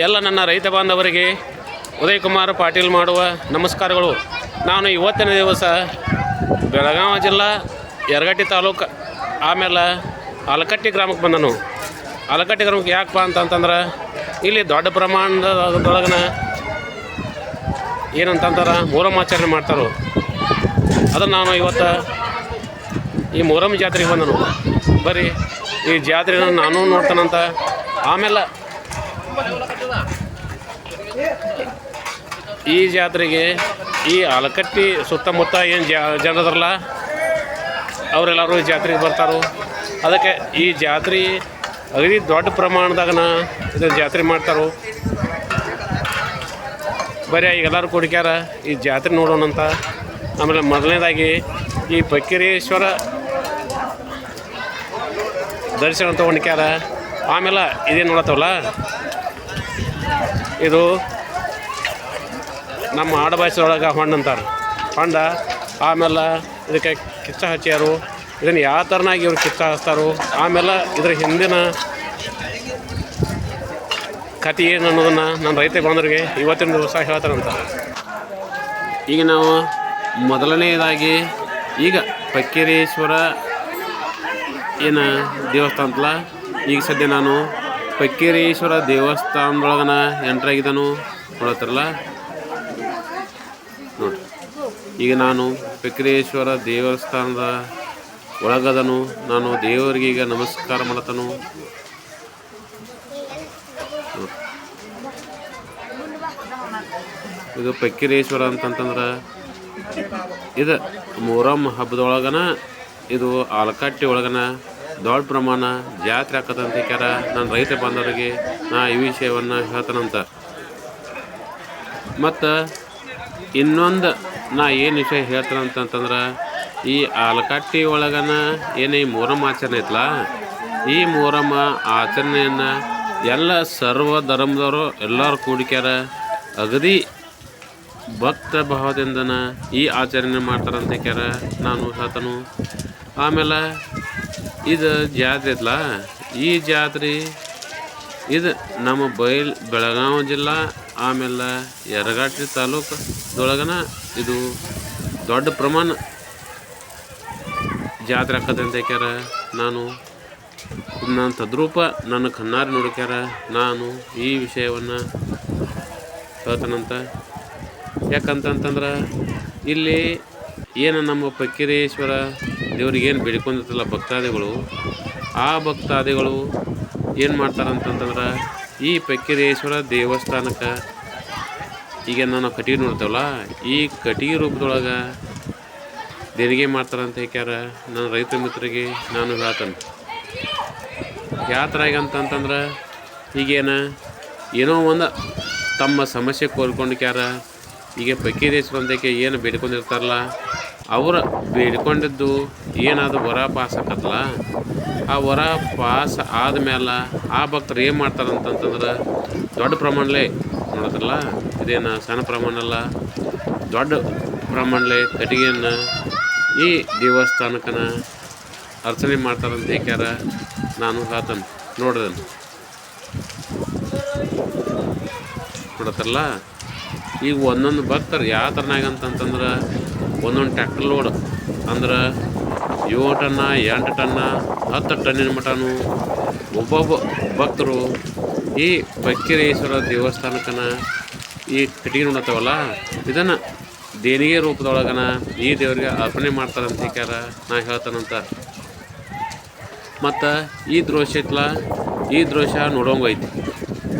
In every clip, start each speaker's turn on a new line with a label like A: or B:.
A: ಎಲ್ಲ ನನ್ನ ರೈತ ಬಾಂಧವರಿಗೆ ಉದಯ್ ಕುಮಾರ್ ಪಾಟೀಲ್ ಮಾಡುವ ನಮಸ್ಕಾರಗಳು. ನಾನು ಇವತ್ತಿನ ದಿವಸ ಬೆಳಗಾವಿ ಜಿಲ್ಲಾ ಯರಗಟ್ಟಿ ತಾಲೂಕು ಆಮೇಲೆ ಆಲಕಟ್ಟಿ ಗ್ರಾಮಕ್ಕೆ ಬಂದನು. ಆಲಕಟ್ಟಿ ಗ್ರಾಮಕ್ಕೆ ಯಾಕಪ್ಪ ಅಂತಂತಂದ್ರೆ ಇಲ್ಲಿ ದೊಡ್ಡ ಪ್ರಮಾಣದೊಳಗನ ಏನಂತಂತಾರೆ ಮೊಹರಂ ಆಚರಣೆ ಮಾಡ್ತಾರೆ. ಅದನ್ನು ನಾನು ಇವತ್ತು ಈ ಮೊಹರಂ ಜಾತ್ರೆಗೆ ಬಂದನು. ಬರೀ ಈ ಜಾತ್ರೆನ ನಾನು ನೋಡ್ತಾನಂತ. ಆಮೇಲೆ ಈ ಜಾತ್ರೆಗೆ ಈ ಆಲಕಟ್ಟಿ ಸುತ್ತಮುತ್ತ ಏನು ಜನರಲ್ಲ ಅವರೆಲ್ಲರೂ ಜಾತ್ರೆಗೆ ಬರ್ತಾರೋ. ಅದಕ್ಕೆ ಈ ಜಾತ್ರೆ ಅಗದಿ ದೊಡ್ಡ ಪ್ರಮಾಣದಾಗನ ಇದು ಜಾತ್ರೆ ಮಾಡ್ತಾರೋ. ಬರೀ ಈಗೆಲ್ಲರೂ ಕುಡಿಕ್ಯಾರ ಈ ಜಾತ್ರೆ ನೋಡೋಣಂತ. ಆಮೇಲೆ ಮೊದಲನೇದಾಗಿ ಈ ಫಕ್ಕೀರೇಶ್ವರ ದರ್ಶನ ತೊಗೊಂಡ್ಕ್ಯಾರ. ಆಮೇಲೆ ಇದೇನು ನೋಡತ್ತವಲ್ಲ, ಇದು ನಮ್ಮ ಆಡಭಾಷೆಯೊಳಗೆ ಹೊಂಡ ಅಂತಾರೆ. ಹೊಂಡ ಆಮೇಲೆ ಇದಕ್ಕೆ ಕಿಚ್ಚ ಹಚ್ಚಾರು. ಇದನ್ನು ಯಾವ ಥರನಾಗಿ ಇವ್ರು ಕಿಚ್ಚ ಹಚ್ತಾರೋ. ಆಮೇಲೆ ಇದ್ರ ಹಿಂದಿನ ಕತೆ ಏನು ಅನ್ನೋದನ್ನು ನನ್ನ ರೈತ ಬಾಂಧವರಿಗೆ ಇವತ್ತಿನ ದಿವಸ ಹೇಳ್ತಾರಂತ. ಈಗ ನಾವು ಮೊದಲನೇದಾಗಿ ಈಗ ಫಕ್ಕೀರೇಶ್ವರ ಏನು ದೇವಸ್ಥಾನ ಅಂತಲ್ಲ, ಈಗ ಸದ್ಯ ನಾನು ಫಕ್ಕೀರೇಶ್ವರ ದೇವಸ್ಥಾನದೊಳಗನ ಎಂಟ್ರಾಗಿದ್ದನು ನೋಡತ್ತಾರಲ್ಲ ನೋಡಿ. ಈಗ ನಾನು ಫಕ್ಕೀರೇಶ್ವರ ದೇವಸ್ಥಾನದ ಒಳಗದನು. ನಾನು ದೇವರಿಗೆ ಈಗ ನಮಸ್ಕಾರ ಮಾಡತನು. ಇದು ಫಕ್ಕೀರೇಶ್ವರ ಅಂತಂತಂದ್ರೆ ಇದು ಮೊಹರಂ ಹಬ್ಬದೊಳಗನ ಇದು ಆಲಕಟ್ಟಿ ಒಳಗನ ದೊಡ್ಡ ಪ್ರಮಾಣ ಜಾತ್ರೆ ಆಕತ್ತಂತ ಹೇಳ್ಯಾರ. ನಾನು ರೈತ ಬಾಂಧವರಿಗೆ ನಾ ಈ ವಿಷಯವನ್ನು ಹೇಳ್ತಾನಂತ. ಮತ್ತು ಇನ್ನೊಂದು ನಾ ಏನು ವಿಷಯ ಹೇಳ್ತಾನಂತಂತಂದ್ರೆ ಈ ಆಲಕಟ್ಟಿ ಒಳಗನ ಏನು ಈ ಮೊಹರಂ ಆಚರಣೆ ಐತಲ್ಲ, ಈ ಮೊಹರಂ ಆಚರಣೆಯನ್ನು ಎಲ್ಲ ಸರ್ವ ಧರ್ಮದವರು ಎಲ್ಲರೂ ಕೂಡಿಕ್ಯಾರ. ಅಗದಿ ಭಕ್ತ ಭಾವದಿಂದನ ಈ ಆಚರಣೆ ಮಾಡ್ತಾರಂತ ಹೇಳ್ಯಾರ. ನಾನು ಹೇಳ್ತಾನು. ಆಮೇಲೆ ಇದು ಜಾತ್ರೆ ಐತಲ್ಲ, ಈ ಜಾತ್ರೆ ಇದು ನಮ್ಮ ಬೆಳಗಾವಿ ಜಿಲ್ಲಾ ಆಮೇಲೆ ಯರಗಟ್ಟಿ ತಾಲೂಕದೊಳಗನ ಇದು ದೊಡ್ಡ ಪ್ರಮಾಣ ಜಾತ್ರೆ ಆಕತ್ತೆ ಅಂತ ಹೇಳ್ಯಾರ. ನಾನು ತದ್ರೂಪ ನನ್ನ ಕಣ್ಣಾರೆ ನೋಡ್ಕ್ಯಾರ. ನಾನು ಈ ವಿಷಯವನ್ನು ಹೇಳ್ತಾನಂತ. ಯಾಕಂತಂದ್ರೆ ಇಲ್ಲಿ ಏನು ನಮ್ಮ ಫಕ್ಕೀರೇಶ್ವರ ದೇವ್ರಿಗೆ ಏನು ಬೇಡ್ಕೊಂಡಿರ್ತಲ್ಲ ಭಕ್ತಾದಿಗಳು, ಆ ಭಕ್ತಾದಿಗಳು ಏನು ಮಾಡ್ತಾರಂತಂತಂದ್ರೆ ಈ ಫಕ್ಕೀರೇಶ್ವರ ದೇವಸ್ಥಾನಕ್ಕೆ ಈಗ ನಾನು ಕಟ್ಟಿಗೆ ನೋಡ್ತೇವಲ್ಲ, ಈ ಕಟ್ಟಿಗೆ ರೂಪದೊಳಗೆ ದೇಣಿಗೆ ಮಾಡ್ತಾರಂತ ಹೇಳ್ಯಾರ. ನನ್ನ ರೈತ ಮಿತ್ರರಿಗೆ ನಾನು ಹೇಳ್ತಾನೆ. ಯಾವ ಥರ ಅಂತಂತಂದ್ರೆ ಈಗೇನು ಏನೋ ಒಂದು ತಮ್ಮ ಸಮಸ್ಯೆ ಕೋಲ್ಕೊಂಡ್ಕ್ಯಾರ. ಈಗ ಫಕ್ಕೀರೇಶ್ವರ ಅಂತಕ್ಕೆ ಏನು ಬೇಡ್ಕೊಂಡಿರ್ತಾರಲ್ಲ, ಅವರು ಬೇಡ್ಕೊಂಡಿದ್ದು ಏನಾದರೂ ವರ ಪಾಸ್ ಆಕತ್ತಲ್ಲ, ಆ ವರ ಪಾಸ್ ಆದಮೇಲೆ ಆ ಭಕ್ತರು ಏನು ಮಾಡ್ತಾರಂತಂತಂದ್ರೆ ದೊಡ್ಡ ಪ್ರಮಾಣಲೇ ನೋಡೋದ್ರಲ್ಲ, ಇದೇನು ಸಣ್ಣ ಪ್ರಮಾಣ ಅಲ್ಲ, ದೊಡ್ಡ ಪ್ರಮಾಣಲೇ ಕಟ್ಟಿಗೆಯನ್ನು ಈ ದೇವಸ್ಥಾನಕ್ಕನ ಅರ್ಚನೆ ಮಾಡ್ತಾರಂತ ಹೇಳ್ಯಾರ. ನಾನು ಹೇಳ್ತಾನೆ ನೋಡ್ದನು ನೋಡತ್ತಲ್ಲ. ಈಗ ಒಂದೊಂದು ಭಕ್ತರು ಯಾವ ಥರನಾಗ ಅಂತಂತಂದ್ರೆ ಒಂದೊಂದು ಟ್ಯಾಕ್ಟರ್ ಲೋಡ್ ಅಂದ್ರೆ 7 ಟನ್ನ 8 ಟನ್ನ 10 ಟನ್ನಿನ ಮಟನು ಒಬ್ಬೊಬ್ಬ ಭಕ್ತರು ಈ ಫಕ್ಕೀರೇಶ್ವರ ದೇವಸ್ಥಾನಕ್ಕನ ಈ ಕಟ್ಟಿಗೆ ನೋಡತ್ತವಲ್ಲ, ಇದನ್ನು ದೇಣಿಗೆ ರೂಪದೊಳಗನ ಈ ದೇವರಿಗೆ ಅರ್ಪಣೆ ಮಾಡ್ತಾರಂತ ಹೇಳ್ಯಾರ. ನಾ ಹೇಳ್ತಾನಂತ. ಮತ್ತು ಈ ದೃಶ್ಯ ಐತಲ್ಲ, ಈ ದೃಶ್ಯ ನೋಡೋಂಗೈತಿ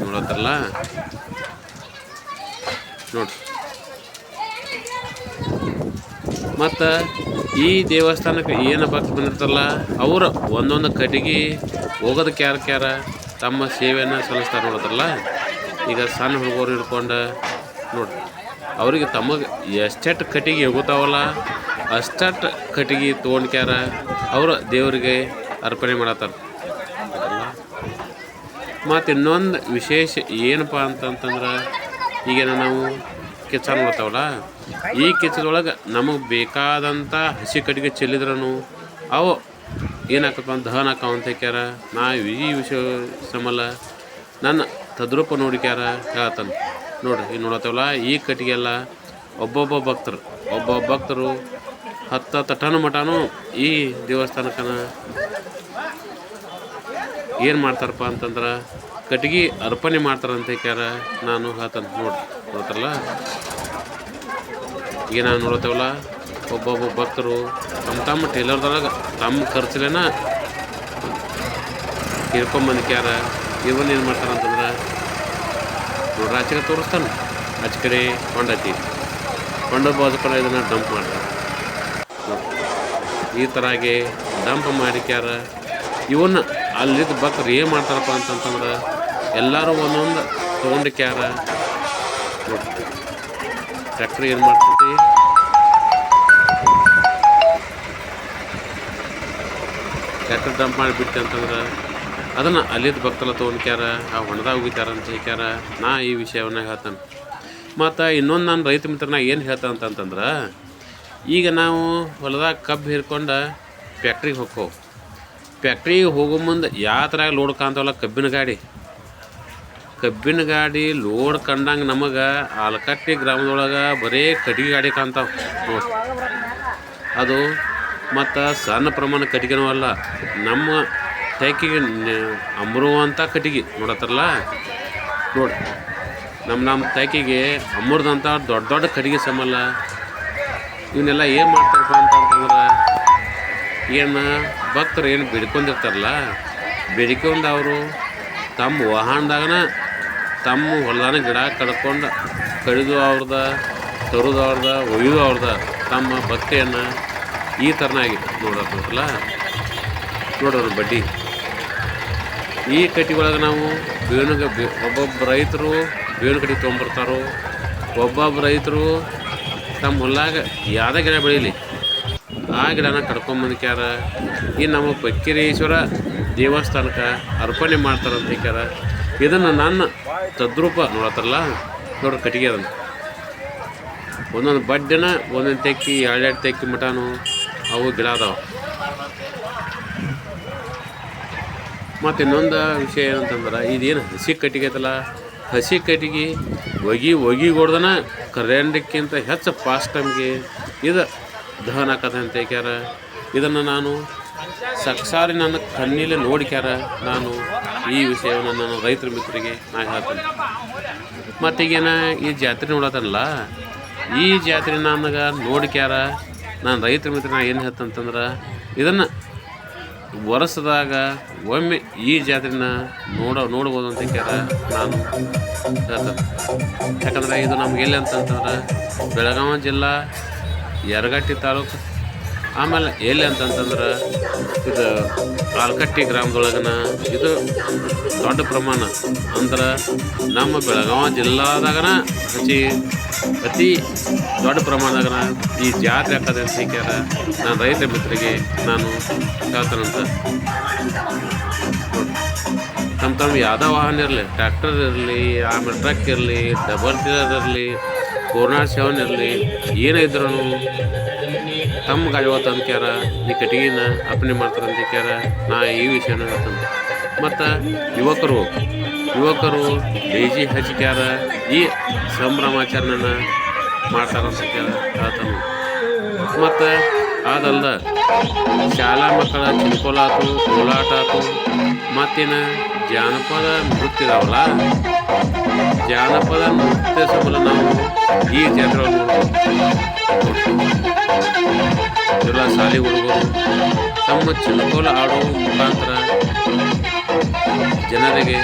A: ನೋಡತ್ತಲ್ಲ ನೋಡಿ. ಮತ್ತು ಈ ದೇವಸ್ಥಾನಕ್ಕೆ ಏನು ಭಕ್ತ ಬಂದಿರ್ತಾರಲ್ಲ, ಅವರು ಒಂದೊಂದು ಕಟ್ಟಿಗೆ ಹೋಗೋದಕ್ಕೆ ಯಾರ ತಮ್ಮ ಸೇವೆಯನ್ನು ಸಲ್ಲಿಸ್ತಾರೆ ನೋಡತ್ತಲ್ಲ. ಈಗ ಸಣ್ಣ ಹುಡುಗರು ಹಿಡ್ಕೊಂಡು ನೋಡಿ, ಅವರಿಗೆ ತಮಗೆ ಎಷ್ಟೆಷ್ಟು ಕಟ್ಟಿಗೆ ಹೋಗುತ್ತಾವಲ್ಲ ಅಷ್ಟಟ್ಟು ಕಟ್ಟಿಗೆ ತೊಗೊಂಡ್ಕ್ಯಾರ ಅವರು ದೇವರಿಗೆ ಅರ್ಪಣೆ ಮಾಡತ್ತಾರೆ. ಮತ್ತು ಇನ್ನೊಂದು ವಿಶೇಷ ಏನಪ್ಪ ಅಂತಂತಂದ್ರೆ ಈಗೇನು ನಾವು ಕಿಚ್ಚ ನೋಡ್ತಾವಲ್ಲ, ಈ ಕಿಚ್ಚದೊಳಗೆ ನಮಗೆ ಬೇಕಾದಂಥ ಹಸಿ ಕಟ್ಟಿಗೆ ಚೆಲ್ಲಿದ್ರೂ ಅವು ಏನಾಕಪ್ಪ ಅಂತ ದಹನ ಹಾಕವ ಅಂತ ಹೇಳ್ಯಾರ. ನಾ ಈ ವಿಷಯ ಸಂಬಂಧ ನನ್ನ ತದ್ರೂಪ ನೋಡಿಕ್ಯಾರ ಹೇಳ್ತಾನೆ ನೋಡ್ರಿ. ಈಗ ನೋಡತ್ತವಲ್ಲ ಈ ಕಟ್ಟಿಗೆಲ್ಲ ಒಬ್ಬೊಬ್ಬ ಭಕ್ತರು 10 ಟನ್ ಮಟನೂ ಈ ದೇವಸ್ಥಾನಕ್ಕನ ಏನು ಮಾಡ್ತಾರಪ್ಪ ಅಂತಂದ್ರೆ ಕಟ್ಟಿಗೆ ಅರ್ಪಣೆ ಮಾಡ್ತಾರಂತ ಕ್ಯಾರ ನಾನು ಹೇಳ್ತಾನೆ ನೋಡ್ತಾರಲ್ಲ. ಈಗ ನಾನು ನೋಡತ್ತವಲ್ಲ ಒಬ್ಬೊಬ್ಬ ಭಕ್ತರು ತಮ್ಮ ಟೇಲರ್ದೊಳಗೆ ತಮ್ಮ ಖರ್ಚಲೇನ ಹಿಡ್ಕೊಂಬಂದಿಕ್ಯಾರ. ಇವನ್ ಏನು ಮಾಡ್ತಾರ ಅಂತಂದ್ರೆ ನೋಡ್ರಿ ಆಚೆಗೆ ತೋರಿಸ್ತಾನೆ, ಆಚೆ ಕಡೆ ಕೊಂಡೈತಿ, ಕೊಂಡ ಬಾಜುಕೊಂಡು ಇದನ್ನು ಡಂಪ್ ಮಾಡ್ತಾರೆ. ಈ ಥರಾಗಿ ಡಂಪ್ ಮಾಡಿಕ್ಯಾರ. ಇವನ್ನ ಅಲ್ಲಿದ್ದ ಭಕ್ತರು ಏನು ಮಾಡ್ತಾರಪ್ಪ ಅಂತಂತಂದ್ರೆ ಎಲ್ಲರೂ ಒಂದೊಂದು ತೊಗೊಂಡಿಕ್ಯಾರ. ನೋಡಿ ಟ್ರ್ಯಾಕ್ಟ್ರಿ ಏನು ಮಾಡ್ತೈತಿ, ಟ್ರ್ಯಾಕ್ಟರ್ ಡಂಪ್ ಮಾಡಿಬಿಡ್ತೆ ಅಂತಂದ್ರೆ ಅದನ್ನು ಅಲ್ಲಿದ್ದ ಭಕ್ತೆಲ್ಲ ತೊಗೊಂಡ್ಕ್ಯಾರ, ಆ ಹೊಣದಾಗ ಹೋಗಿತಾರ ಅಂತ ಹೇಳ್ಕ್ಯಾರ. ನಾ ಈ ವಿಷಯವನ್ನ ಹೇಳ್ತಾನೆ. ಮತ್ತು ಇನ್ನೊಂದು ನಾನು ರೈತ ಮಿತ್ರನ ಏನು ಹೇಳ್ತಾನೆ ಅಂತಂತಂದ್ರೆ, ಈಗ ನಾವು ಹೊಲದಾಗ ಕಬ್ಬು ಹಿರ್ಕೊಂಡು ಫ್ಯಾಕ್ಟ್ರಿಗೆ ಹೋಗ್ಕೋ, ಫ್ಯಾಕ್ಟ್ರಿಗೆ ಹೋಗೋ ಮುಂದೆ ಯಾವ ಥರ ಲೋಡ್ ಕಾಣ್ತಾವಲ್ಲ ಕಬ್ಬಿನ ಗಾಡಿ ಲೋಡ್ ಕಂಡಂಗೆ ನಮಗೆ ಆಲಕಟ್ಟಿ ಗ್ರಾಮದೊಳಗೆ ಬರೀ ಕಟ್ಟಿಗೆ ಗಾಡಿ ಕಾಣ್ತಾವೆ ನೋಡಿ. ಅದು ಮತ್ತು ಸಣ್ಣ ಪ್ರಮಾಣ ಕಟ್ಟಿಗೆನೂ ಅಲ್ಲ, ನಮ್ಮ ಟೈಕಿಗೆ ಅಮರುವಂಥ ಕಟ್ಟಿಗೆ ನೋಡತ್ತಾರಲ್ಲ ನೋಡಿ. ನಮ್ಮ ಟೈಕಿಗೆ ಅಮೃದಂಥ ದೊಡ್ಡ ಕಟ್ಟಿಗೆ ಸಮಲ್ಲ. ಇವನ್ನೆಲ್ಲ ಏನು ಮಾಡ್ತಾರಪ್ಪ ಅಂತಂದ್ರೆ ಏನು ಭಕ್ತರು ಏನು ಬೇಡ್ಕೊಂಡಿರ್ತಾರಲ್ಲ, ಬೇಡಿಕೊಂಡು ಅವರು ತಮ್ಮ ವಾಹನದಾಗನ ತಮ್ಮ ಹೊಲದಾನ ಗಿಡ ಕಡಿದು ಅವ್ರದ ತರೋದು ಒಯ್ದು ತಮ್ಮ ಭಕ್ತಿಯನ್ನು ಈ ಥರನಾಗಿ ನೋಡೋಲ್ಲ ನೋಡೋರು ಬಡ್ಡಿ. ಈ ಕಟ್ಟಿ ಒಳಗೆ ನಾವು ಒಬ್ಬೊಬ್ಬ ರೈತರು ಬೇವಿನ ಕಟ್ಟಿ ತೊಗೊಂಬರ್ತಾರೋ, ಒಬ್ಬೊಬ್ಬ ರೈತರು ತಮ್ಮ ಹೊಲಾಗ ಯಾವುದೇ ಗಿಡ ಬೆಳೀಲಿ ಆ ಗಿಡನ ಕಡ್ಕೊಂಬಂದ್ಕ್ಯಾರ. ಈ ನಮ್ಮ ಪಕ್ಕಿರೇಶ್ವರ ದೇವಸ್ಥಾನಕ್ಕೆ ಅರ್ಪಣೆ ಮಾಡ್ತಾರಂತ ಹೇಳ್ಕ್ಯಾರ. ಇದನ್ನು ನನ್ನ ತದ್ರೂಪ ನೋಡತ್ತಾರಲ್ಲ ನೋಡ್ರಿ ಕಟ್ಟಿಗೆ ಅದನ್ನು ಒಂದೊಂದು ಬಡ್ಡಿನ ಒಂದೊಂದು ತೆಕ್ಕಿ 2 ತೆಕ್ಕಿ ಮಟನು ಅವು ಗಿಡ ಅದಾವೆ. ಮತ್ತು ಇನ್ನೊಂದು ವಿಷಯ ಏನಂತಂದ್ರೆ ಇದೇನು ಹಸಿ ಕಟ್ಟಿಗೆ ಐತಲ್ಲ, ಹಸಿ ಕಟ್ಟಿಗೆ ಒಗಿ ಹೊಡ್ದನ ಕರೆಂಟಕ್ಕಿಂತ ಹೆಚ್ಚು ಫಾಸ್ಟ್ ಟೈಮ್ಗೆ ಇದು ದಹನ ಆಕತ್ತೆ ಅಂತ ಹೇಳ್ಕ್ಯಾರ. ಇದನ್ನು ನಾನು ಸಾಕ್ಷಾರಿ ನನ್ನ ಕಣ್ಣಿಲೆ ನೋಡಿಕ್ಯಾರ. ನಾನು ಈ ವಿಷಯವನ್ನು ನಾನು ರೈತರ ಮಿತ್ರರಿಗೆ ನಾನು ಹೇಳ್ತೇನೆ. ಮತ್ತೀಗೇನ ಈ ಜಾತ್ರೆ ನೋಡತ್ತಲ್ಲ, ಈ ಜಾತ್ರೆ ನನಗೆ ನೋಡಿಕ್ಯಾರ. ನಾನು ರೈತರ ಮಿತ್ರ ಏನು ಹೇಳ್ತಂತಂದ್ರೆ ಇದನ್ನು ವರ್ಷದಾಗ ಒಮ್ಮೆ ಈ ಜಾತ್ರೆನ ನೋಡ್ಬೋದು ಅಂತ ಹೇಳ್ಕ್ಯಾರ. ನಾನು ಹೇಳ್ತೇನೆ. ಯಾಕಂದ್ರೆ ಇದು ನಮ್ಗೆ ಎಲ್ಲಿ ಅಂತಂತಂದ್ರೆ ಬೆಳಗಾವಿ ಜಿಲ್ಲಾ ಯರಗಟ್ಟಿ ತಾಲೂಕು, ಆಮೇಲೆ ಎಲ್ಲಿ ಅಂತಂತಂದ್ರೆ ಇದು ಆಲಕಟ್ಟಿ ಗ್ರಾಮದೊಳಗನ ಇದು ದೊಡ್ಡ ಪ್ರಮಾಣ ಅಂದ್ರೆ ನಮ್ಮ ಬೆಳಗಾವಿ ಜಿಲ್ಲಾದಾಗನ ಅತಿ ದೊಡ್ಡ ಪ್ರಮಾಣದಾಗನ ಈ ಜಾತ್ರೆ ಆಗ್ತದೆ ಅಂತ ಹೇಳ್ಕ್ಯಾರ. ನಾನು ರೈತ ಮಿತ್ರರಿಗೆ ನಾನು ಹೇಳ್ತಾನಂತ. ತಮ್ಮ ಯಾವುದೋ ವಾಹನ ಇರಲಿ, ಟ್ರ್ಯಾಕ್ಟರ್ ಇರಲಿ, ಆಮೇಲೆ ಟ್ರಕ್ ಇರಲಿ, ಡಬಲ್ ಟೀಲರ್ ಇರಲಿ, 407 ಇರಲಿ, ಏನೇ ಇದ್ರೂ ತಮ್ಮ ಗಾಡಿ ತಂದ್ಕ್ಯಾರ ಈ ಕಟ್ಟಿಗೆನ ಅರ್ಪಣೆ ಮಾಡ್ತಾರಂತ ಹೇಳ್ಕ್ಯಾರ. ನಾ ಈ ವಿಷಯನ ಹೇಳ್ತಾನೆ. ಮತ್ತು ಯುವಕರು ಡಿಜಿ ಹಚ್ಕ್ಯಾರ ಈ ಸಂಭ್ರಮಾಚರಣೆನ ಮಾಡ್ತಾರಂತ ಹೇಳ್ತಾನೆ. ಮತ್ತು ಅದಲ್ದ ಶಾಲಾ ಮಕ್ಕಳ ಚಿನ್ಕೋಲಾತು, ಕೋಲಾಟ ಆತು, ಮತ್ತೇನು ಜಾನಪದ ನೃತ್ಯ ಇದಾವಲ್ಲ, ಜಾನಪದ ನೃತ್ಯ ಸಂಬಂಧ ನಾವು ಈ ಜಾತ್ರೆ ಎಲ್ಲ ಶಾಲೆ ಹುಡುಗರು ತಮ್ಮ ಚಿನ್ಕೋಲ ಆಡೋ ಮುಖಾಂತರ ಜನರಿಗೆ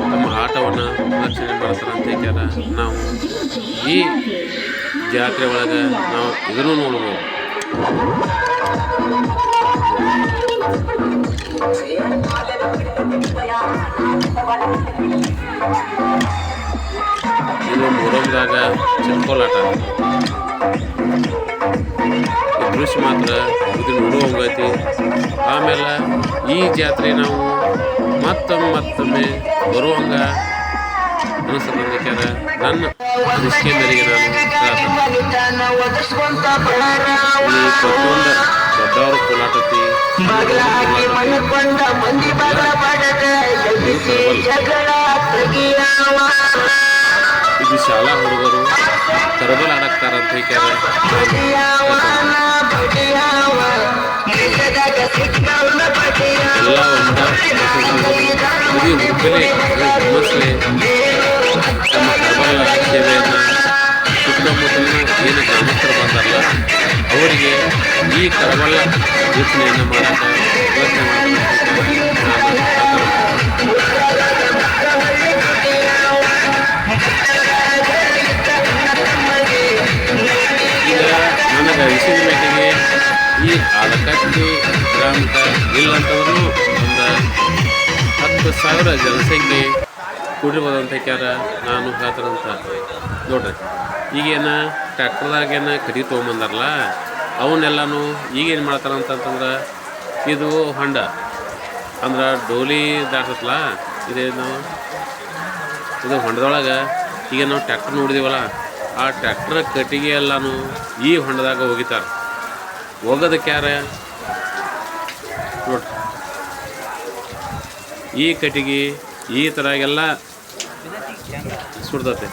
A: ತಮ್ಮ ಆಟವನ್ನು ಪ್ರದರ್ಶನ ಮಾಡ್ತಾರೆ ಅಂತ ಹೇಳ್ಕ್ಯಾರ. ನಾವು ಈ ಜಾತ್ರೆ ಒಳಗೆ ನಾವು ಇದನ್ನು ನೋಡ್ಬೋದು. ಇದು ಮೊಹರಂದಾಗ ಚಿನ್ಕೋಲಾಟ ದೃಶ್ಯ ಮಾತ್ರ ಇದು ನೋಡುವಂಗೈತಿ. ಆಮೇಲೆ ಈ ಜಾತ್ರೆ ನಾವು ಮತ್ತೊಮ್ಮೆ ಬರುವಂಗ ಅನಿಸ್ತಂದ್ಯಾರ. ನನ್ನ ಅನಿಸಿಕೆ ಮೇರೆಗೆ ನಾನು ಪ್ರತಿಯೊಂದು ದೊಡ್ಡವರು ಕೋಲಾಟತಿ ಇದು ಶಾಲಾ ಹುಡುಗರು ಕರಬಲ್ ಆಡಕ್ತಾರಂತ ಎಲ್ಲ ಒಂದ ಇದು ಹುಬ್ಬಳ್ಳಿ ಹುಮ್ಮಸ್ಲೆ ತಮ್ಮ ಕರಬಲ ಸೇವೆಯನ್ನು ಸುತ್ತಮುತ್ತಲಿನ ಏನು ಗ್ರಾಮಸ್ಥರು ಬಂದಾರಲ್ಲ ಅವರಿಗೆ ಈ ಕರಬಲ ವೀಕ್ಷಣೆಯನ್ನು ಮಾಡೋಕ್ಕೆ ಯೋಚನೆ ಈಗ ನನಗೆ ವಿಷಯದ ಮಟ್ಟಿಗೆ ಈ ಆಲಕಟ್ಟಿ ಗ್ರಾಮಕ್ಕೆ ಇಲ್ಲಂತಂದ್ರೂ ಒಂದು 10,000 ಜನಸಂಖ್ಯೆ ಕೂಡಿರ್ಬೋದಂತ ನಾನು ಹೇಳ್ತಾರಂತ ನೋಡ್ರಿ. ಈಗೇನು ಟ್ರ್ಯಾಕ್ಟರ್ದಾಗೇನು ಕಡಿ ತೊಗೊಂಬಂದಾರಲ್ಲ ಅವನ್ನೆಲ್ಲನೂ ಈಗೇನು ಮಾಡ್ತಾರಂತಂದ್ರೆ ಇದು ಹೊಂಡ ಅಂದ್ರೆ ಡೋಲಿ ದಾಟತ್ತಲ್ಲ ಇದೇನು ಇದು ಹೊಂಡದೊಳಗೆ ಈಗ ನಾವು ಟ್ರ್ಯಾಕ್ಟರ್ ನೋಡಿದೀವಲ್ಲ ಆ ಟ್ರ್ಯಾಕ್ಟರ್ ಕಟ್ಟಿಗೆ ಎಲ್ಲನೂ ಈ ಹೊಂಡದಾಗ ಹೋಗಿತಾರೆ. ಹೋಗೋದಕ್ಕೆ ಯಾರ ನೋಡ್ರಿ ಈ ಕಟ್ಟಿಗೆ ಈ ಥರ ಎಲ್ಲ ಸುಡ್ತತೆ.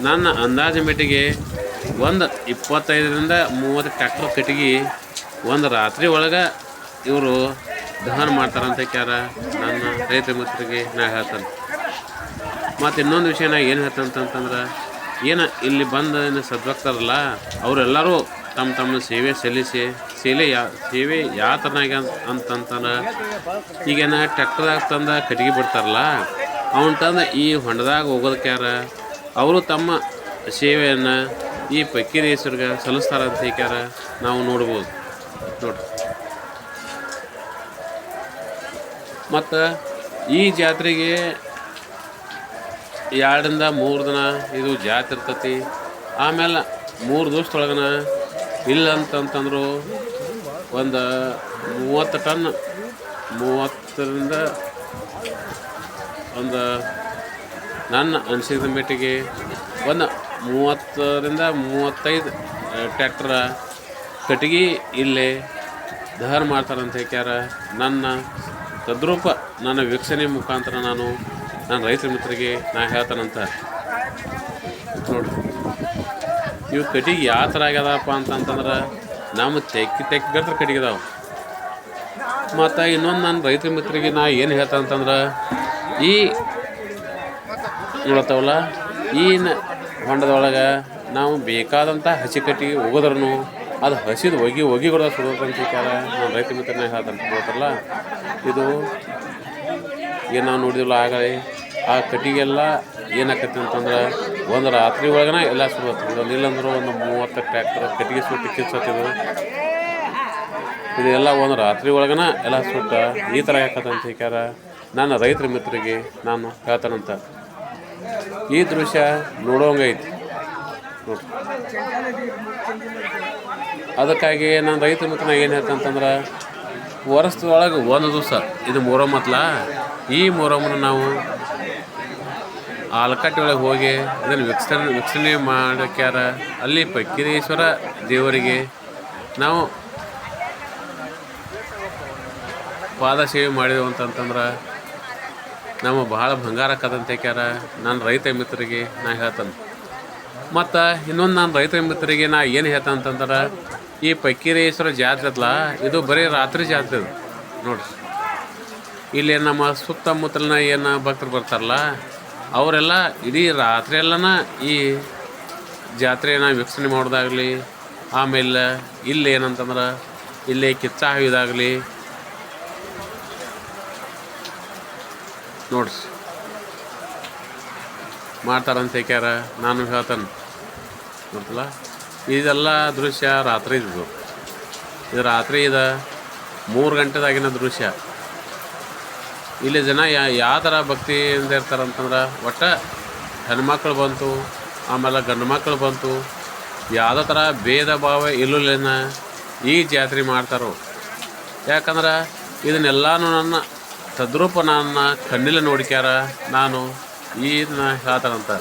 A: ನನ್ನ ಅಂದಾಜು ಮಟ್ಟಿಗೆ ಒಂದು 25ರಿಂದ 30 ಟ್ರ್ಯಾಕ್ಟರ್ ಕಟ್ಟಿಗೆ ಒಂದು ರಾತ್ರಿ ಒಳಗೆ ಇವರು ದಹನ ಮಾಡ್ತಾರಂತ ನನ್ನ ರೈತ ಮಿತ್ರರಿಗೆ ನಾ ಹೇಳ್ತಾನೆ. ಮತ್ತು ಇನ್ನೊಂದು ವಿಷಯ ನಾ ಏನು ಹೇಳ್ತಂತಂದ್ರೆ ಏನು ಇಲ್ಲಿ ಬಂದು ಸದ್ಭಕ್ತಾರಲ್ಲ ಅವರೆಲ್ಲರೂ ತಮ್ಮ ತಮ್ಮ ಸೇವೆ ಸಲ್ಲಿಸಿ ಸೇವೆ ಯಾವ ಥರನಾಗ ಅಂತಂತಂದ್ರೆ ಈಗೇನ ಟ್ರ್ಯಾಕ್ಟರ್ದಾಗ ತಂದು ಕಟ್ಟಿಗೆ ಬಿಡ್ತಾರಲ್ಲ ಅವನು ತಂದು ಈ ಹೊಂಡದಾಗ ಹೋಗೋದಕ್ಕೆ ಅವರು ತಮ್ಮ ಸೇವೆಯನ್ನು ಈ ಪಕ್ಕೀರೇಶ್ವರಿಗೆ ಸಲ್ಲಿಸ್ತಾರಂತ ನಾವು ನೋಡ್ಬೋದು ನೋಡ್ರಿ. ಮತ್ತು ಈ ಜಾತ್ರೆಗೆ 2ರಿಂದ 3 ದಿನ ಇದು ಜಾತ್ರೆ ಇರ್ತತಿ. ಆಮೇಲೆ 3 ದಿವಸದೊಳಗನ ಇಲ್ಲ ಅಂತಂತಂದ್ರು ಒಂದು 30 ಟನ್ 30ರಿಂದ ಒಂದು ನನ್ನ ಅನಿಸಿದ ಮಟ್ಟಿಗೆ ಒಂದು 30ರಿಂದ 35 ಟ್ರ್ಯಾಕ್ಟರ್ ಕಟ್ಟಿಗೆ ಇಲ್ಲೇ ದಹನ ಮಾಡ್ತಾರಂತ ನನ್ನ ತದ್ರೂಪ ನನ್ನ ವೀಕ್ಷಣೆ ಮುಖಾಂತರ ನಾನು ನನ್ನ ರೈತರ ಮಿತ್ರರಿಗೆ ನಾ ಹೇಳ್ತಾನಂತ ನೋಡ್ರಿ. ಇವು ಕಟ್ಟಿಗೆ ಯಾವ ಥರ ಆಗ್ಯದಪ್ಪ ಅಂತಂತಂದ್ರೆ ನಮ್ಮ ತೆಕ್ಕಿಗತ್ರ ಕಟ್ಟಿಗೆ ಇದಾವೆ. ಮತ್ತು ಇನ್ನೊಂದು ನನ್ನ ರೈತರ ಮಿತ್ರರಿಗೆ ನಾ ಏನು ಹೇಳ್ತಾನಂತಂದ್ರೆ ಈ ನೋಡತ್ತವಲ್ಲ ಈ ಹೊಂಡದೊಳಗೆ ನಾವು ಬೇಕಾದಂಥ ಹಸಿ ಕಟ್ಟಿಗೆ ಹೋಗೋದ್ರೂ ಅದು ಹಸಿದು ಒಗಿ ಕೂಡ ಸುಡೋದಂತ ನಾನು ರೈತ ಮಿತ್ರನ ಹೇಳ್ತಾನೆ ಗೊತ್ತಲ್ಲ. ಇದು ಏನು ನಾವು ನೋಡಿದಿಲ್ಲ ಆಗಲೇ ಆ ಕಟ್ಟಿಗೆಲ್ಲ ಏನಾಕತಿ ಅಂತಂದ್ರೆ ಒಂದು ರಾತ್ರಿ ಒಳಗನ ಎಲ್ಲ ಸುಡುತ್ತೆ. ಇದೊಂದು ಇಲ್ಲಂದ್ರೂ ಒಂದು 30 ಟ್ರ್ಯಾಕ್ಟರ್ ಕಟ್ಟಿಗೆ ಸುಟ್ಟು ಕಿಚ್ಚತ್ತಿದ್ದು ಇದೆಲ್ಲ ಒಂದು ರಾತ್ರಿ ಒಳಗನ ಎಲ್ಲ ಸುಟ್ಟ ಈ ಥರ ಯಾಕಂತ ನನ್ನ ರೈತರ ಮಿತ್ರರಿಗೆ ನಾನು ಹೇಳ್ತಾನಂತ. ಈ ದೃಶ್ಯ ನೋಡೋಂಗೈತಿ ನೋಡ್ರಿ. ಅದಕ್ಕಾಗಿ ನಾನು ರೈತರ ಮಿತ್ರನ ಏನು ಹೇಳ್ತಂತಂದ್ರೆ ವರ್ಷದೊಳಗೆ ಒಂದು ದಿವಸ ಇದು ಮೊಹರಮತ್ಲ ಈ ಮೊಹರಮನ್ನು ನಾವು ಆಲಕಟ್ಟಿ ಒಳಗೆ ಹೋಗಿ ಇದನ್ನು ವೀಕ್ಷಣೆ ಮಾಡೋಕ್ಯಾರ ಅಲ್ಲಿ ಪಕ್ಕೀರೇಶ್ವರ ದೇವರಿಗೆ ನಾವು ಪಾದ ಸೇವೆ ಮಾಡಿದೆವು ಅಂತಂತಂದ್ರೆ ನಮ್ಮ ಭಾಳ ಬಂಗಾರಕ್ಕದಂತ ನಾನು ರೈತ ಮಿತ್ರರಿಗೆ ನಾ ಹೇಳ್ತಾನೆ. ಮತ್ತು ಇನ್ನೊಂದು ನಾನು ರೈತ ಮಿತ್ರರಿಗೆ ನಾ ಏನು ಹೇಳ್ತಾನೆ ಅಂತಂದ್ರೆ ಈ ಪಕ್ಕೀರೇಶ್ವರ ಜಾತ್ರೆ ಅಲ್ಲ ಇದು ಬರೀ ರಾತ್ರಿ ಜಾತ್ರೆ ಅದು ನೋಡ್ರಿ. ಇಲ್ಲಿ ನಮ್ಮ ಸುತ್ತಮುತ್ತಲಿನ ಏನು ಭಕ್ತರು ಬರ್ತಾರಲ್ಲ ಅವರೆಲ್ಲ ಇಡೀ ರಾತ್ರಿ ಎಲ್ಲನ ಈ ಜಾತ್ರೆಯನ್ನು ವೀಕ್ಷಣೆ ಮಾಡೋದಾಗಲಿ ಆಮೇಲೆ ಇಲ್ಲಿ ಏನಂತಂದ್ರೆ ಇಲ್ಲಿ ಕಿಚ್ಚ ಹಾಯೋದಾಗಲಿ ನೋಡ್ರಿ ಮಾಡ್ತಾರಂತ ನಾನು ಹೇಳ್ತಾನೆ ಗೊತ್ತಲ್ಲ. ಇದೆಲ್ಲ ದೃಶ್ಯ ರಾತ್ರಿ ಇದು ರಾತ್ರಿ 3 ಗಂಟೆದಾಗಿನ ದೃಶ್ಯ. ಇಲ್ಲಿ ಜನ ಯಾವ ಥರ ಭಕ್ತಿಯಿಂದ ಇರ್ತಾರಂತಂದ್ರೆ ಒಟ್ಟು ಹೆಣ್ಮಕ್ಳು ಬಂತು ಆಮೇಲೆ ಗಂಡು ಮಕ್ಕಳು ಬಂತು ಯಾವುದೇ ಥರ ಭೇದ ಭಾವ ಇಲ್ಲೂಲೇನ ಈ ಜಾತ್ರೆ ಮಾಡ್ತಾರೋ. ಯಾಕಂದ್ರೆ ಇದನ್ನೆಲ್ಲನೂ ನನ್ನ ತದ್ರೂಪ ನನ್ನ ಕಣ್ಣಿಲ್ಲ ನೋಡಿಕ್ಯಾರ ನಾನು ಇದನ್ನ ಹೇಳ್ತಾರಂತ.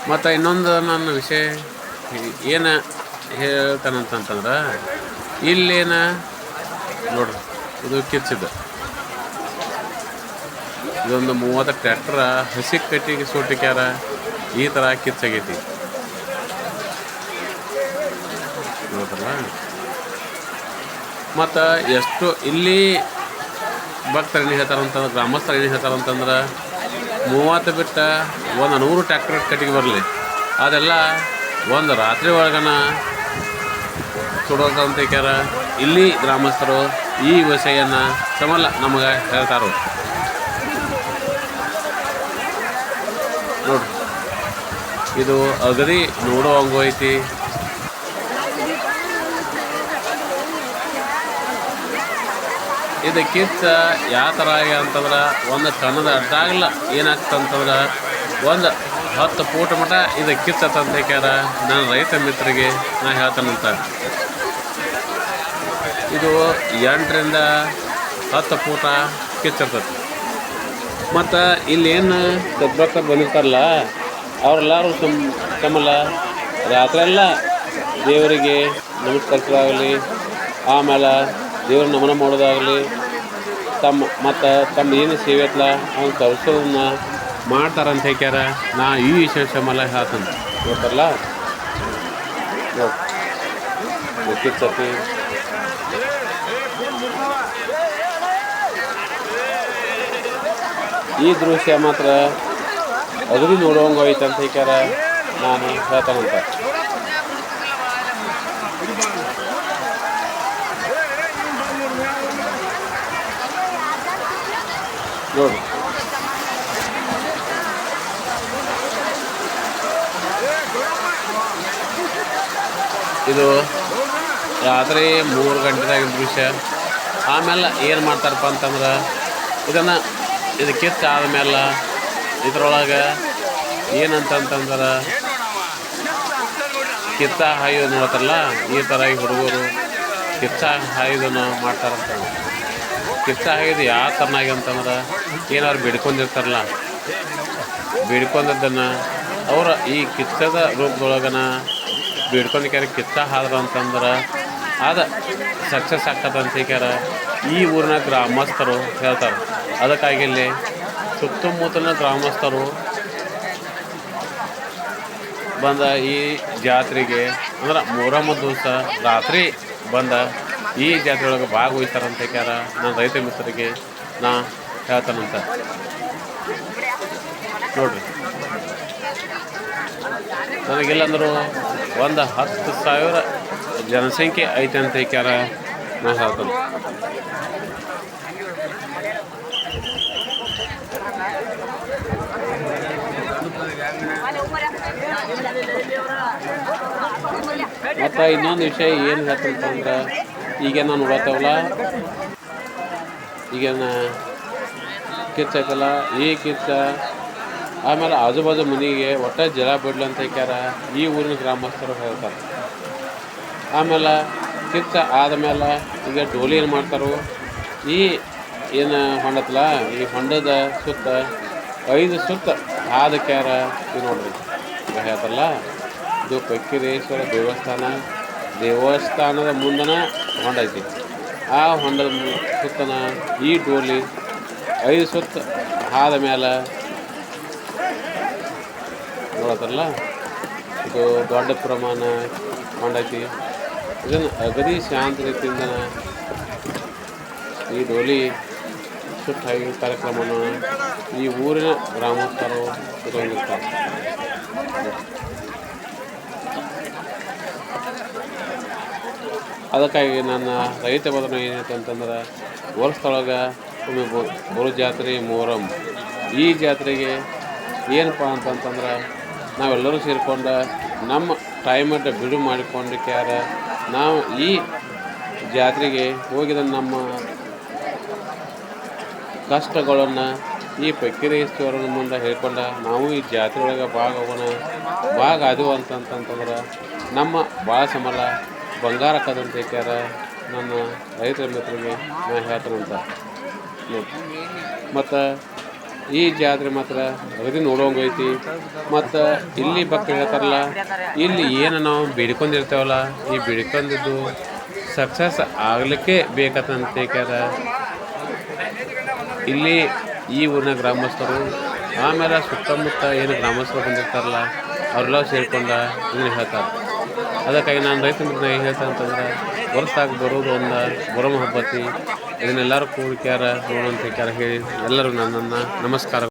A: ಮತ್ತು ಇನ್ನೊಂದು ನನ್ನ ವಿಷಯ ಏನು ಹೇಳ್ತಾನಂತಂತಂದ್ರೆ ಇಲ್ಲೇನ ನೋಡ್ರಿ ಇದು ಕಿಚ್ಚಿದ್ದು ಇದೊಂದು 30 ಟ್ರ್ಯಾಕ್ಟರ್ ಹಸಿ ಕಟ್ಟಿಗೆ ಸೋಟಿಕ್ಯಾರ ಈ ಥರ ಕಿಚ್ಚಾಗೈತಿ ನೋಡ್ರಲ್ಲ. ಮತ್ತು ಎಷ್ಟು ಇಲ್ಲಿ ಭಕ್ತರು ಏನು ಹೇಳ್ತಾರಂತಂದ್ರೆ ಗ್ರಾಮಸ್ಥರು ಏನು ಹೇಳ್ತಾರಂತಂದ್ರೆ 30 ಬಿಟ್ಟ ಒಂದು 100 ಟ್ರ್ಯಾಕ್ಟರ್ ಕಟ್ಟಿಗೆ ಬರಲಿ ಅದೆಲ್ಲ ಒಂದು ರಾತ್ರಿ ಒಳಗನ ಸುಡೋದಂತ ಕ್ಯಾರ ಇಲ್ಲಿ ಗ್ರಾಮಸ್ಥರು ಈ ವಿಷಯನ ಸಮಲ್ಲ ನಮಗೆ ಹೇಳ್ತಾರೋ ನೋಡ್ರಿ. ಇದು ಅಗದಿ ನೋಡೋ ಹಂಗೂ ಐತಿ. ಇದು ಕಿಚ್ಚ ಯಾವ ಥರ ಅಂತಂದ್ರೆ ಒಂದು ಕಣ್ಣದ ಅಡ್ಡಾಗಲ್ಲ ಏನಾಗ್ತಂತಂದ್ರೆ ಒಂದು 10 ಫೂಟ್ ಮಟ ಇದು ಕಿಚ್ಚತ್ತಂತ ಕ್ಯಾರ ನಾನು ರೈತ ಮಿತ್ರರಿಗೆ ನಾ ಹೇಳ್ತಾನಂತ. ಇದು 8ರಿಂದ 10 ಫೂಟ ಕಿಚ್ಚಿರ್ತದೆ. ಮತ್ತು ಇಲ್ಲೇನು ಭಕ್ತ ಬಂದಿರ್ತಾರಲ್ಲ ಅವರೆಲ್ಲರೂ ತಮ್ಮಲ್ಲ ರಾತ್ರಿಯೆಲ್ಲ ದೇವರಿಗೆ ನಮಸ್ಕರಿಸೋದಾಗಲಿ ಆಮೇಲೆ ದೇವ್ರ ನಮನ ಮಾಡೋದಾಗಲಿ ತಮ್ಮ ಏನು ಸೇವೆ ಐತಲ್ಲ ಅವ್ನು ತರಿಸೋದನ್ನ ಮಾಡ್ತಾರಂತ ಹೇಳ್ಯಾರ. ನಾ ಈ ವಿಶೇಷ ಮಲ್ಲ ಹೇಳ್ತಾನೆ ಗೊತ್ತಲ್ಲ ಕಿಚ್ಚತಿ ಈ ದೃಶ್ಯ ಮಾತ್ರ ಅಗದಿ ನೋಡುವಂಗೆ ಐತೆ ಅಂತ ಹೇಳ್ಯಾರ. ನಾನು ಹೇಳ್ತಾನಂತ ನೋಡಿ. ಇದು ರಾತ್ರಿ 3 ಗಂಟೆದಾಗಿನ ದೃಶ್ಯ. ಆಮೇಲೆ ಏನು ಮಾಡ್ತಾರಪ್ಪ ಅಂತಂದ್ರೆ ಇದು ಕಿಚ್ಚ ಆದಮೇಲೆ ಇದ್ರೊಳಗೆ ಏನಂತಂತಂದ್ರೆ ಕಿಚ್ಚ ಹಾಯೋದು ನೋಡ್ತಾರಲ್ಲ ಈ ಥರ ಹುಡುಗರು ಕಿಚ್ಚ ಹಾಯೋದನ್ನು ಮಾಡ್ತಾರಂತ. ಕಿಚ್ಚ ಹಾಯೋದು ಯಾವ ಥರನಾಗಿ ಅಂತಂದ್ರೆ ಏನಾದ್ರು ಬೇಡ್ಕೊಂಡಿರ್ತಾರಲ್ಲ ಬೇಡ್ಕೊಂಡಿದ್ದನ್ನು ಅವರ ಈ ಕಿಚ್ಚದ ರೂಪದೊಳಗನ ಬೇಡ್ಕೊಂಡಿಕ್ಯಾರ ಕಿಚ್ಚ ಹಾದ್ರ ಅಂತಂದ್ರೆ ಅದು ಸಕ್ಸಸ್ ಆಕ್ಕತ್ತಂತ ಹೇಳ್ಯಾರ ಈ ಊರಿನ ಗ್ರಾಮಸ್ಥರು ಹೇಳ್ತಾರೆ. ಅದಕ್ಕಾಗಿ ಇಲ್ಲಿ ಸುತ್ತಮುತ್ತಲಿನ ಗ್ರಾಮಸ್ಥರು ಬಂದ ಈ ಜಾತ್ರೆಗೆ ಅಂದ್ರೆ ಮೊಹರಂ ದಿವಸ ರಾತ್ರಿ ಬಂದ ಈ ಜಾತ್ರೆ ಒಳಗೆ ಭಾಗವಹಿಸ್ತಾರಂತ ಹೇಳ್ಯಾರ. ನಾನು ರೈತ ಮಿತ್ರರಿಗೆ ನಾ ಹೇಳ್ತಾನಂತ ನೋಡ್ರಿ. ನನಗೆಲ್ಲಂದರೂ ಒಂದು 10,000 ಜನಸಂಖ್ಯೆ ಐತೆ ಅಂತ ಹೇಳ್ಯಾರ. ನಾ ಹೇಳ್ತಾನೆ ಮತ್ತು ಇನ್ನೊಂದು ವಿಷಯ ಏನು ಹೇಳ್ತಂತಂದ್ರೆ ಈಗೇನು ನೋಡತ್ತವಲ್ಲ ಈಗೇನು ಕಿಚ್ಚ ಐತಲ್ಲ ಈ ಕಿಚ್ಚ ಆಮೇಲೆ ಆಜು ಬಾಜು ಮನೆಗೆ ಒಟ್ಟ ಜಲ ಬಿಡ್ಲಿ ಅಂತ ಹೇಳ್ಯಾರ ಈ ಊರಿನ ಗ್ರಾಮಸ್ಥರು ಹೇಳ್ತಾರೆ. ಆಮೇಲೆ ಕಿಚ್ಚ ಆದಮೇಲೆ ಈಗ ಡೋಲಿ ಏನು ಮಾಡ್ತಾರೋ ಈ ಏನು ಹೊಂಡತ್ತಲ್ಲ ಈ ಹೊಂಡದ ಸುತ್ತ 5 ಸುತ್ತ ಹಾದಕ್ಯಾರ. ಇದು ನೋಡ್ರಿ ಈಗ ಹೇಳ್ತಾರಲ್ಲ ಇದು ಪಕ್ಕಿರೇಶ್ವರ ದೇವಸ್ಥಾನದ ಮುಂದನ ಹೊಂಡ ಐತಿ. ಆ ಹೊಂಡದ ಸುತ್ತನ ಈ ಡೋಲಿ 5 ಸುತ್ತ ಆದ ಮೇಲೆ ನೋಡತ್ತಲ್ಲ ಇದು ದೊಡ್ಡ ಪ್ರಮಾಣ ಹೊಂಡ ಐತಿ. ಇದನ್ನು ಅಗದಿ ಶಾಂತ ರೀತಿಯಿಂದ ಈ ಡೋಲಿ ಸುತ್ತ ಹಾಕಿ ಕಾರ್ಯಕ್ರಮನ ಈ ಊರಿನ ಗ್ರಾಮಸ್ಥರು ಇರುವಂಗಿರ್ತಾರೆ. ಅದಕ್ಕಾಗಿ ನನ್ನ ರೈತ ಬದಲು ಏನೈತೆ ಅಂತಂದ್ರೆ ವರ್ಷದೊಳಗೆ ಒಮ್ಮೆ ಬರೋ ಜಾತ್ರೆ ಮೊಹರಂ. ಈ ಜಾತ್ರೆಗೆ ಏನಪ್ಪ ಅಂತಂತಂದ್ರೆ ನಾವೆಲ್ಲರೂ ಸೇರಿಕೊಂಡು ನಮ್ಮ ಟೈಮಟ್ಟ ಬಿಡು ಮಾಡಿಕೊಂಡಿಕ್ಯಾರ ನಾವು ಈ ಜಾತ್ರೆಗೆ ಹೋಗಿದ ನಮ್ಮ ಕಷ್ಟಗಳನ್ನು ಈ ಪಕ್ಕಿರೇಶ್ವರನ ಮುಂದೆ ಹೇಳ್ಕೊಂಡು ನಾವು ಈ ಜಾತ್ರೆ ಒಳಗೆ ಭಾಗ ಆದವು ಅಂತಂತಂದ್ರೆ ನಮ್ಮ ಭಾಳ ಸಮಲ ಬಂಗಾರ ಕದಂತ ಹೇಳ್ಯಾರ. ನನ್ನ ರೈತರ ಮಿತ್ರರಿಗೆ ನಾ ಹೇಳ್ತಾನಂತ. ಮತ್ತು ಈ ಜಾತ್ರೆ ಮಾತ್ರ ಅಗದಿ ನೋಡೋಂಗೈತಿ. ಮತ್ತು ಇಲ್ಲಿ ಭಕ್ತರು ಹೇಳ್ತಾರಲ್ಲ, ಇಲ್ಲಿ ಏನು ನಾವು ಬೇಡ್ಕೊಂಡಿರ್ತೇವಲ್ಲ, ಈ ಬೇಡ್ಕೊಂಡಿದ್ದು ಸಕ್ಸಸ್ ಆಗಲಿಕ್ಕೆ ಬೇಕಂತ ಹೇಳ್ಯಾರ ಇಲ್ಲಿ ಈ ಊರಿನ ಗ್ರಾಮಸ್ಥರು. ಆಮೇಲೆ ಸುತ್ತಮುತ್ತ ಏನು ಗ್ರಾಮಸ್ಥರು ಬಂದಿರ್ತಾರಲ್ಲ ಅವರೆಲ್ಲ ಸೇರ್ಕೊಂಡು ಇದನ್ನು ಹೇಳ್ತಾರೆ. ಅದಕ್ಕಾಗಿ ನಾನು ರೈತ ಮಿತ್ರನಾಗ ಏನು ಹೇಳ್ತಾರೆ ಅಂತಂದ್ರೆ, ವರ್ಷಾಗಿ ಬರೋದು ಒಂದು ಬರಮ ಹಬ್ಬತಿ, ಇದನ್ನೆಲ್ಲರೂ ಕೂಡಿಕ್ಯಾರ ನೋಡುವಂತ ಹೇಳಿ ಎಲ್ಲರೂ ನನ್ನನ್ನು ನಮಸ್ಕಾರ.